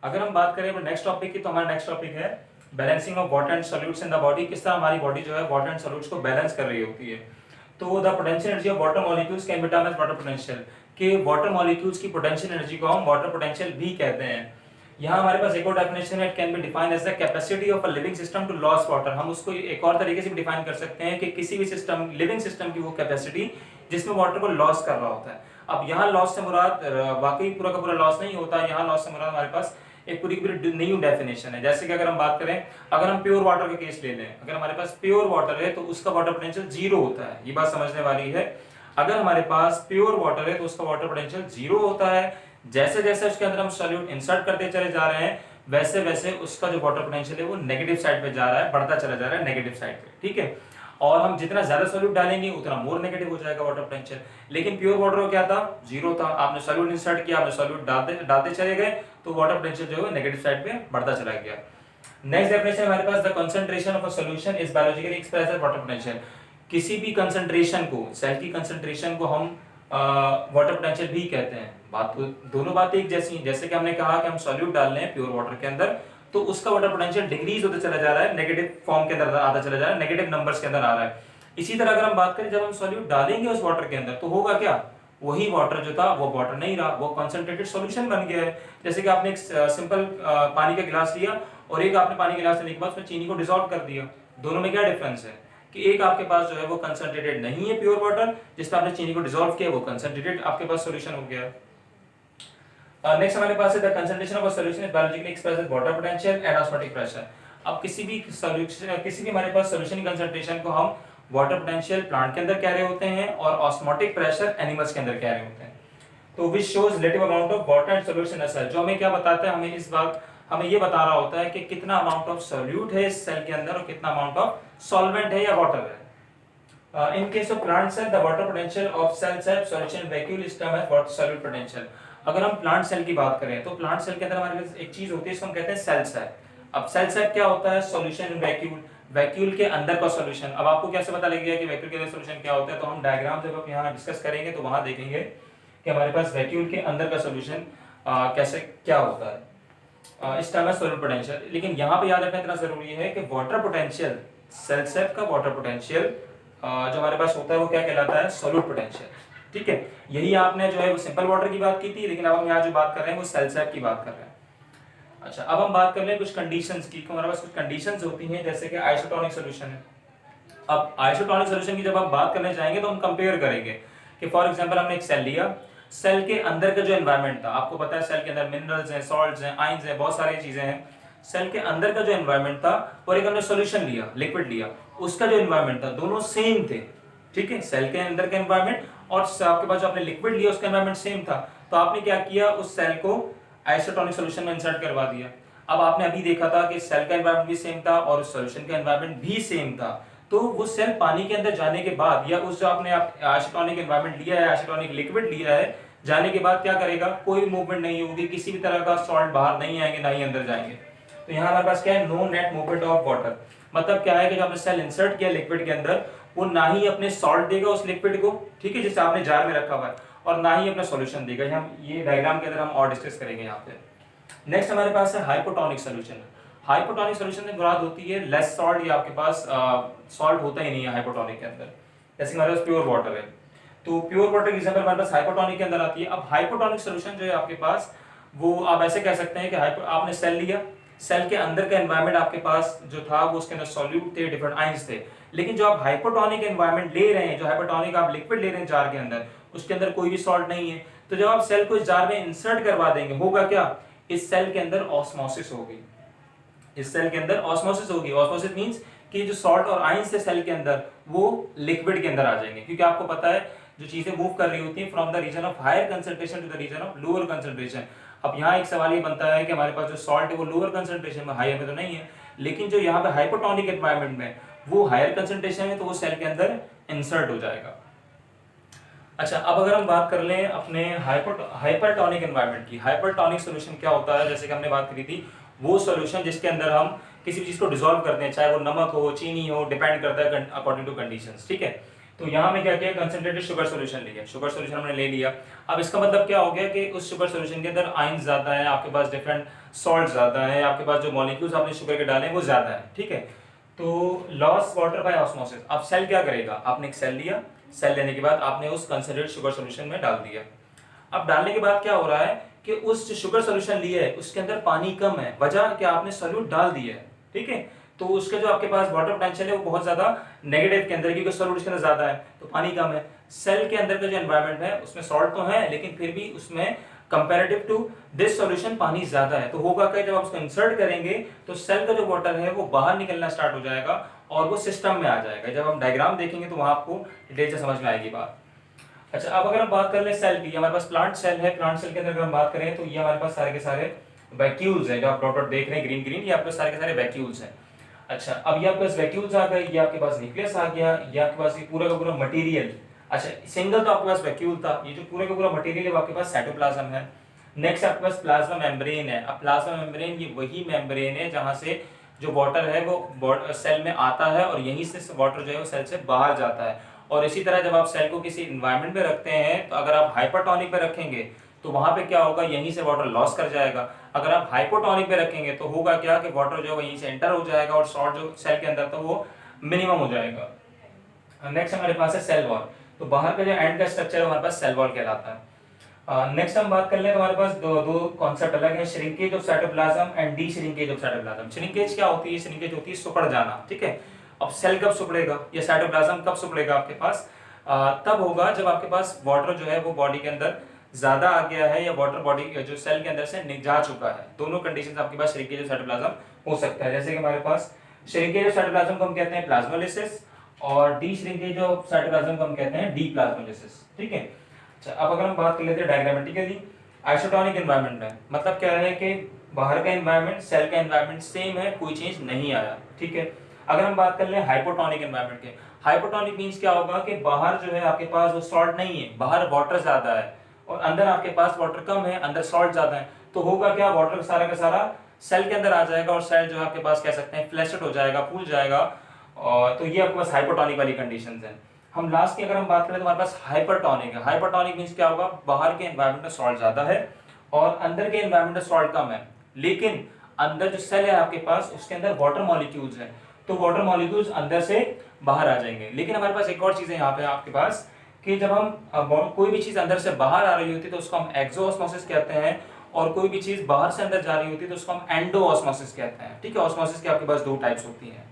अगर हम बात करें नेक्स्ट टॉपिक की, तो हमारा नेक्स्ट टॉपिक है balancing of water and solutes in the body. किस तरह हमारी बॉडी जो है वाटर एंड सॉल्यूट्स को बैलेंस कर रही होती है। तो the potential energy of water molecules can be termed as water potential, कि वाटर मॉलिक्यूल्स की पोटेंशियल एनर्जी को हम वाटर पोटेंशियल भी कहते हैं। यहाँ हमारे पास एक और डेफिनेशन है, it can be defined as the capacity of a living system to loss water. हम उसको एक और तरीके से भी डिफाइन कर सकते हैं कि किसी भी सिस्टम, लिविंग सिस्टम की वो कैपेसिटी जिसमें वाटर को लॉस कर रहा होता है। अब यहाँ लॉस से मुराद वाकई पूरा का पूरा लॉस नहीं होता, यहाँ लॉस से मुराद हमारे पास एक पूरी पूरी न्यू डेफिनेशन है। जैसे कि अगर हम बात करें, अगर हम प्योर वाटर का केस ले लें, अगर हमारे पास प्योर वाटर है तो उसका वाटर पोटेंशियल जीरो होता है। ये बात समझने वाली है। अगर हमारे पास प्योर वाटर है तो उसका वाटर पोटेंशियल जीरो होता है। जैसे जैसे उसके अंदर हम सॉल्यूट इंसर्ट करते चले जा रहे हैं, वैसे वैसे उसका जो वाटर पोटेंशियल है वो नेगेटिव साइड पे जा रहा है, बढ़ता चला जा रहा है नेगेटिव साइड पे, ठीक है। और हम जितना ज्यादा सॉल्यूट डालेंगे उतना मोर नेगेटिव हो जाएगा वाटर पोटेंशियल। लेकिन प्योर वाटर को क्या था, जीरो था। आपने सॉल्यूट इंसर्ट किया, आपने सॉल्यूट डालते चले गए, तो वाटर पोटेंशियल जो है नेगेटिव साइड पे बढ़ता चला गया। नेक्स्ट डेफिनेशन हमारे पास, the concentration of a solution is biologically expressed as water potential. किसी भी कंसंट्रेशन को, सेल की कंसंट्रेशन को हम वाटर पोटेंशियल भी कहते हैं। बात तो दोनों बातें एक जैसी हैं। जैसे कि हमने कहा कि हम सॉल्यूट डाल रहे हैं प्योर वाटर के अंदर, तो उसका वाटर पोटेंशियल डिक्रीज होता चला जा रहा है, नेगेटिव फॉर्म के अंदर आता चला जा रहा है, नेगेटिव नंबर्स के अंदर आ रहा है। इसी तरह अगर हम बात करें, जब हम सॉल्यूट डालेंगे उस वाटर के अंदर, तो होगा क्या, वही वाटर जो था वो वाटर नहीं रहा, वो कंसंट्रेटेड सॉल्यूशन बन गया है। जैसे कि आपने एक सिंपल पानी का गिलास लिया और एक आपने पानी का गिलास लेने के बाद उसमें चीनी को डिसॉल्व कर दिया। दोनों में क्या डिफरेंस है कि एक आपके पास जो है वो कंसंट्रेटेड नहीं है प्योर वाटर, जिसमें आपने चीनी को डिसॉल्व किया, वो कंसंट्रेटेड आपके पास सॉल्यूशन हो गया। नेक्स्ट हमारे पास है, the concentration of a solution is biologically expressed as water potential and osmotic pressure. अब किसी भी सॉल्यूशन, किसी भी हमारे पास सॉल्यूशन की कंसंट्रेशन को हम वाटर पोटेंशियल प्लांट के अंदर कह रहे होते हैं और ऑस्मोटिक प्रेशर एनिमल्स के अंदर कह रहे होते हैं। तो which shows relative amount of water and solution in cell, जो हमें क्या बताता है, हमें इस बात, हमें ये बता रहा होता है कि कितना अमाउंट ऑफ सॉल्यूट है इस सेल के अंदर और कितना अमाउंट ऑफ सॉल्वेंट है या वाटर है। In case of plant cell, the water potential of cell solution vacuole is termed as water solute potential। अगर हम प्लांट सेल की बात करें तो प्लांट सेल के अंदर हमारे पास एक चीज होती है, इसको हम कहते हैं सेल सैक। अब सेल सैक क्या होता है, सॉल्यूशन इन वैक्यूल, वैक्यूल के अंदर का सॉल्यूशन। अब आपको कैसे पता लगेगा कि वैक्यूल के अंदर सॉल्यूशन क्या होता है, तो हम डायग्राम जब आप यहाँ डिस्कस करेंगे तो वहां देखेंगे कि हमारे पास वैक्यूल के अंदर का सॉल्यूशन कैसे क्या होता है। इस टाइम सोलर पोटेंशियल। लेकिन यहाँ पे याद रखना इतना जरूरी है कि वाटर पोटेंशियल, सेल सैक का वाटर पोटेंशियल जो हमारे पास होता है वो क्या कहलाता है, सोलूट पोटेंशियल, ठीक है। यही आपने जो है वो सिंपल वाटर की बात की थी, लेकिन अब हम यहाँ जो बात कर रहे हैं वो सेल सैक की बात कर रहे हैं। अच्छा, अब हम बात कर लें कुछ कंडीशंस की। हमारे पास कुछ कंडीशंस होती हैं, जैसे कि आइसोटोनिक सॉल्यूशन है। अब आइसोटोनिक सॉल्यूशन की जब हम बात करने जाएंगे तो हम कंपेयर करेंगे कि फॉर एग्जांपल हमने एक सेल लिया, सेल के अंदर का जो एनवायरनमेंट था, आपको पता है सेल के अंदर मिनरल्स हैं, सॉल्ट्स हैं, आयंस हैं, बहुत सारी चीजें हैं। सेल के अंदर का जो एनवायरनमेंट था और एक हमने सॉल्यूशन लिया, लिक्विड लिया, उसका जो एनवायरनमेंट था दोनों सेम थे, ठीक है। सेल के अंदर का एनवायरनमेंट और आपके पास जो आपने लिक्विड लिया उसका एनवायरनमेंट सेम था। तो आपने क्या किया, उस सेल को आइसोटोनिक सॉल्यूशन में इंसर्ट करवा दिया। अब आपने अभी देखा था कि सेल का एनवायरनमेंट भी सेम था और सॉल्यूशन का एनवायरनमेंट भी सेम था। तो वो सेल पानी के अंदर जाने के बाद, या उस जो आपने आइसोटोनिक एनवायरनमेंट लिया है, आइसोटोनिक लिक्विड लिया है, जाने के बाद क्या करेगा, कोई मूवमेंट नहीं होगी, किसी भी तरह का सॉल्ट बाहर नहीं आएंगे ना ही अंदर जाएंगे। तो यहाँ हमारे पास क्या है, no net movement of water. मतलब क्या है कि जब आपने सेल इंसर्ट किया लिक्विड के अंदर, वो ना ही अपने सॉल्ट देगा उस लिक्विड को, ठीक है, जिसे आपने जार में रखा हुआ है, और ना ही अपना सॉल्यूशन देगा। हम ये डायग्राम के अंदर हम और डिस्कस करेंगे यहाँ पे। नेक्स्ट हमारे पास है हाइपोटोनिक सॉल्यूशन। हाइपोटोनिक सॉल्यूशन में मुराद होती है लेस सॉल्ट, या आपके पास सॉल्ट होता ही नहीं है हाइपोटोनिक के अंदर। जैसे हमारे पास प्योर वाटर है, तो प्योर वाटर की एग्जांपल हमारे पास हाइपोटोनिक के अंदर आती है। अब हाइपोटोनिक सॉल्यूशन जो है आपके पास, वो आप ऐसे कह सकते हैं कि आपने सेल लिया, सेल के अंदर का एनवायरनमेंट आपके पास जो था वो उसके अंदर सॉल्यूट थे, डिफरेंट आयंस थे। लेकिन जो आप हाइपोटोनिक एनवायरनमेंट ले रहे हैं, जो हाइपोटोनिक आप लिक्विड ले रहे हैं जार के अंदर, उसके अंदर कोई भी सॉल्ट नहीं है। तो जब आप सेल को इस जार में इंसर्ट करवा देंगे, होगा क्या, इस सेल के अंदर ऑस्मोसिस होगी। इस सेल के अंदर ऑस्मोसिस होगी। ऑस्मोसिस मींस कि जो सॉल्ट और आयंस है सेल के अंदर, वो लिक्विड के अंदर आ जाएंगे, क्योंकि आपको पता है जो चीजें मूव कर रही होती हैं from the region of higher concentration to the region of lower concentration. अब यहाँ एक सवाल ये बनता है कि हमारे पास जो सॉल्ट है वो लोअर कंसंट्रेशन में, हायर में तो नहीं है, लेकिन जो यहाँ पे हाइपोटोनिक एनवायरनमेंट में वो हायर कंसंट्रेशन है, तो वो सेल के अंदर इंसर्ट हो जाएगा। अच्छा, अब अगर हम बात कर लें अपने हाइपरटोनिक एनवायरनमेंट की। हाइपरटोनिक सॉल्यूशन क्या होता है, जैसे कि हमने बात करी थी, वो सॉल्यूशन जिसके अंदर हम किसी भी चीज को डिसॉल्व करते हैं, चाहे वो नमक हो, चीनी हो, डिपेंड करता है अकॉर्डिंग टू कंडीशंस, ठीक है। तो यहाँ में क्या किया, कंसंट्रेटेड शुगर सॉल्यूशन लिया, शुगर सॉल्यूशन हमने ले लिया। अब इसका मतलब क्या हो गया कि उस शुगर सॉल्यूशन के अंदर आयंस ज्यादा है, आपके पास डिफरेंट सॉल्ट ज़्यादा है, आपके पास जो मॉलिक्यूल्स आपने शुगर के डाले हैं वो ज़्यादा है, ठीक है। तो लॉस वाटर बाय ऑस्मोसिस, अब सेल क्या करेगा, आपने एक सेल लिया, सेल लेने के बाद आपने उस कंसनट्रेटेड शुगर सॉल्यूशन में डाल दिया। अब डालने के बाद क्या हो रहा है कि उस जो शुगर सॉल्यूशन लिया है उसके अंदर पानी कम है, वजह कि आपने सॉल्यूट डाल दिया है, ठीक है। तो उसका जो आपके पास वाटर पोटेंशियल है वो बहुत ज्यादा नेगेटिव के अंदर, क्योंकि सॉल्यूट के अंदर ज्यादा है तो पानी कम है। सेल के अंदर का जो एनवायरनमेंट है उसमें सॉल्ट तो है लेकिन फिर भी उसमें कंपैरेटिव टू दिस सॉल्यूशन पानी ज्यादा है। तो होगा क्या, जब आप उसको इंसर्ट करेंगे तो सेल का जो वाटर है वो बाहर निकलना स्टार्ट हो जाएगा और वो सिस्टम में आ जाएगा। जब हम डायग्राम देखेंगे तो वहां आपको डिटेल से समझ में आएगी बात। अच्छा, अब अगर हम बात कर ले सेल की, हमारे पास प्लांट सेल है, प्लांट सेल के अंदर अगर हम बात करें तो ये हमारे पास सारे के सारे वैक्यूल्स हैं, जो आप डॉट डॉट देख रहे हैं ग्रीन ग्रीन, ये आपके सारे के सारे वैक्यूल्स हैं। अच्छा, अब ये आपके पास वैक्यूल्स आ गए, ये आपके पास न्यूक्लियस आ गया, ये आपके पास ये पूरा का पूरा मटेरियल। अच्छा, सिंगल तो आपके पास वैक्यूल था, ये जो पूरा का पूरा मटेरियल है वो आपके पास साइटोप्लाज्म है। नेक्स्ट आपके पास प्लाज्मा मेम्ब्रेन है। अब प्लाज्मा मेम्ब्रेन ये वही मेम्ब्रेन है जहां से जो वाटर है वो सेल में आता है और यहीं से वाटर जो है वो सेल से बाहर जाता है। और इसी तरह जब आप सेल को किसी इन्वायरमेंट में रखते हैं तो अगर आप हाइपरटोनिक पे रखेंगे तो वहां पे क्या होगा, यहीं से वाटर लॉस कर जाएगा। अगर आप हाइपोटोनिक पे रखेंगे तो होगा क्या कि वाटर जो है वहीं से एंटर हो जाएगा और सॉल्ट जो सेल के अंदर था वो मिनिमम हो जाएगा। नेक्स्ट हमारे पास है सेल वॉल। तो बाहर का जो एंड का स्ट्रक्चर है हमारे पास सेल वॉल कहलाता है। नेक्स्ट हम बात कर लें तो हमारे पास दो कॉन्सेप्ट अलग है, shrinkage of cytoplasm and D shrinkage of cytoplasm. Shrinkage क्या होती है, श्रिंकेज होती है सिकुड़ जाना, ठीक है। अब सेल कब सिकुड़ेगा या साइटोप्लाज्म कब सिकुड़ेगा आपके पास, तब होगा जब आपके पास वाटर जो है वो बॉडी के अंदर ज्यादा आ गया है या वाटर बॉडी जो सेल के अंदर से जा चुका है। दोनों कंडीशंस आपके पास श्रिंकेज ऑफ साइटोप्लाज्म हो सकता है। जैसे कि हमारे पास श्रिंकेज ऑफ साइटोप्लाज्म को हम कहते हैं प्लाज्मोलिसिस और डी श्रिंकेज ऑफ साइटोप्लाज्म को हम कहते हैं डी प्लाज्मोलिसिस, ठीक है। अच्छा, अब अगर हम बात कर लेते हैं डायग्रामेटिकली, आइसोटोनिक एनवायरनमेंट में मतलब क्या है कि बाहर का एनवायरनमेंट सेल का एनवायरनमेंट सेम है, कोई चेंज नहीं आया, ठीक है। अगर हम बात कर लें हाइपोटोनिक एनवायरनमेंट के, हाइपोटोनिक मींस क्या होगा कि बाहर जो है आपके पास वो सॉल्ट नहीं है, बाहर वाटर ज्यादा है और अंदर आपके पास वाटर कम है, अंदर सॉल्ट ज्यादा है। तो होगा क्या, वाटर सारा का सारा सेल के अंदर आ जाएगा और सेल जो है आपके पास कह सकते हैं फ्लैशड हो जाएगा, फूल जाएगा। और तो ये आपके पास हाइपोटोनिक वाली कंडीशंस हैं। हम लास्ट की अगर हम बात करें तो हमारे पास हाइपरटोनिक है। हाइपरटोनिक मींस क्या होगा, बाहर के एनवायरनमेंट में सॉल्ट ज्यादा है और अंदर के एनवायरनमेंट में सॉल्ट कम है, लेकिन अंदर जो सेल है आपके पास उसके अंदर वाटर मॉलिक्यूल्स हैं, तो वाटर मॉलिक्यूल्स अंदर से बाहर आ जाएंगे। लेकिन हमारे पास एक और चीज है यहाँ पे आपके पास कि जब हम कोई भी चीज अंदर से बाहर आ रही होती है तो उसको हम एक्सोऑस्मोसिस कहते हैं और कोई भी चीज बाहर से अंदर जा रही होती है तो उसको हम एंडोऑस्मोसिस कहते हैं, ठीक है। ऑस्मोसिस के आपके पास दो टाइप्स होती हैं।